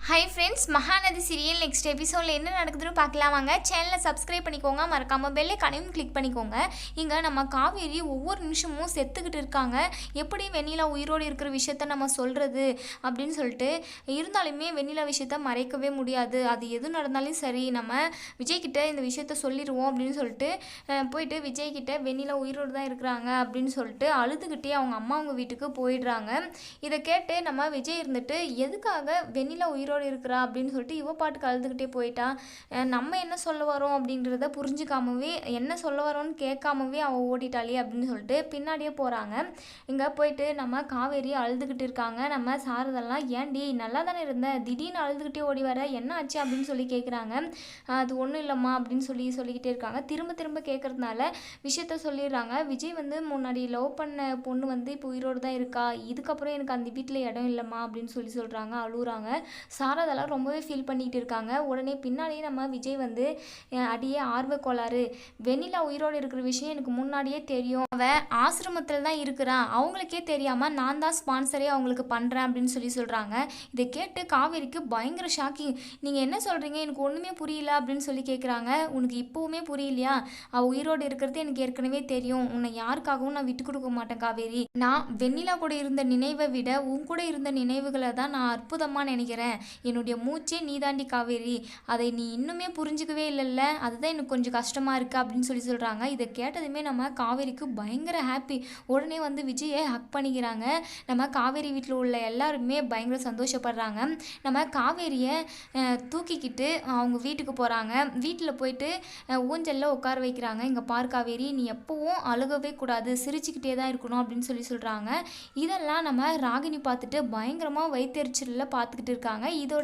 Hi friends, Mahanadi serial next எபிசோடில் என்ன நடக்குதுன்னு பார்க்கலாம் வாங்க. சேனலை சப்ஸ்கிரைப் பண்ணிக்கோங்க, மறக்காமல் பெல்லை கனையும் கிளிக் பண்ணிக்கோங்க. இங்கே நம்ம காவேரி ஒவ்வொரு நிமிஷமும் செத்துக்கிட்டு இருக்காங்க. எப்படி வெண்ணிலா உயிரோடு இருக்கிற விஷயத்த நம்ம சொல்கிறது அப்படின்னு சொல்லிட்டு, இருந்தாலுமே வெண்ணிலா விஷயத்த மறைக்கவே முடியாது. அது எது நடந்தாலும் சரி, நம்ம விஜய்கிட்ட இந்த விஷயத்த சொல்லிடுவோம் அப்படின்னு சொல்லிட்டு போயிட்டு விஜய்கிட்ட வெண்ணிலா உயிரோடு தான் இருக்கிறாங்க அப்படின்னு சொல்லிட்டு அழுதுகிட்டே அவங்க வீட்டுக்கு போயிடுறாங்க. இதை கேட்டு நம்ம விஜய் இருந்துட்டு, எதுக்காக வெண்ணிலா உயிரோடு இருக்கிறா அப்படின்னு சொல்லிட்டு இவ பாட்டுக்கு அழுதுகிட்டே போயிட்டா. நம்ம என்ன சொல்ல வரோம் அப்படின்றத புரிஞ்சுக்காமவே, என்ன சொல்ல வரோன்னு கேட்காமவே அவள் ஓடிட்டாளே அப்படின்னு சொல்லிட்டு பின்னாடியே போகிறாங்க. இங்கே போயிட்டு நம்ம காவேரி அழுதுகிட்டு இருக்காங்க. நம்ம சாரதெல்லாம், ஏன்டி நல்லா தானே இருந்த, திடீர்னு அழுதுகிட்டே ஓடி வர, என்ன ஆச்சு அப்படின்னு சொல்லி கேட்குறாங்க. அது ஒன்றும் இல்லைம்மா அப்படின்னு சொல்லிக்கிட்டே இருக்காங்க. திரும்ப திரும்ப கேட்கறதுனால விஷயத்த சொல்லிடுறாங்க. விஜய் முன்னாடி லவ் பண்ண பொண்ணு இப்போ உயிரோடு தான் இருக்கா, இதுக்கப்புறம் எனக்கு அந்த வீட்டில் இடம் இல்லைம்மா அப்படின்னு சொல்கிறாங்க. அழுகுறாங்க. சாரதெல்லாம் ரொம்பவே ஃபீல் பண்ணிக்கிட்டு இருக்காங்க. உடனே பின்னாடியே நம்ம விஜய் அடியே ஆர்வ கோளாறு, வெண்ணிலா உயிரோடு இருக்கிற விஷயம் எனக்கு முன்னாடியே தெரியும், அவள் ஆசிரமத்தில் தான் இருக்கிறான், அவங்களுக்கே தெரியாமல் நான் தான் ஸ்பான்சரே அவங்களுக்கு பண்ணுறேன் அப்படின்னு சொல்கிறாங்க. இதை கேட்டு காவேரிக்கு பயங்கர ஷாக்கிங். நீங்கள் என்ன சொல்கிறீங்க, எனக்கு ஒன்றுமே புரியல அப்படின்னு கேட்குறாங்க. உனக்கு இப்போவுமே புரியலையா, அவள் உயிரோடு இருக்கிறது எனக்கு ஏற்கனவே தெரியும், உன்னை யாருக்காகவும் நான் விட்டு கொடுக்க மாட்டேன் காவேரி. நான் வெண்ணிலா கூட இருந்த நினைவை விட உன் கூட இருந்த நினைவுகளை தான் நான் அற்புதமாக நினைக்கிறேன். என்னுடைய மூச்சே நீதாண்டி காவேரி, அதை நீ இன்னுமே புரிஞ்சுக்கவே இல்லைல்ல, அதுதான் எனக்கு கொஞ்சம் கஷ்டமாக இருக்குது அப்படின்னு சொல்கிறாங்க. இதை கேட்டதுமே நம்ம காவேரிக்கு பயங்கர ஹாப்பி. உடனே விஜயை ஹக் பண்ணிக்கிறாங்க. நம்ம காவேரி வீட்டில் உள்ள எல்லாருமே பயங்கர சந்தோஷப்படுறாங்க. நம்ம காவேரியை தூக்கிக்கிட்டு அவங்க வீட்டுக்கு போகிறாங்க. வீட்டில் போயிட்டு ஊஞ்சலில் உட்கார வைக்கிறாங்க. இங்கே பார் காவேரி, நீ எப்போவும் அழுகவே கூடாது, சிரிச்சுக்கிட்டே தான் இருக்கணும் அப்படின்னு சொல்கிறாங்க. இதெல்லாம் நம்ம ராகினி பார்த்துட்டு பயங்கரமாக வயிற்றெரிச்சலில் பார்த்துக்கிட்டு இருக்காங்க. இதோட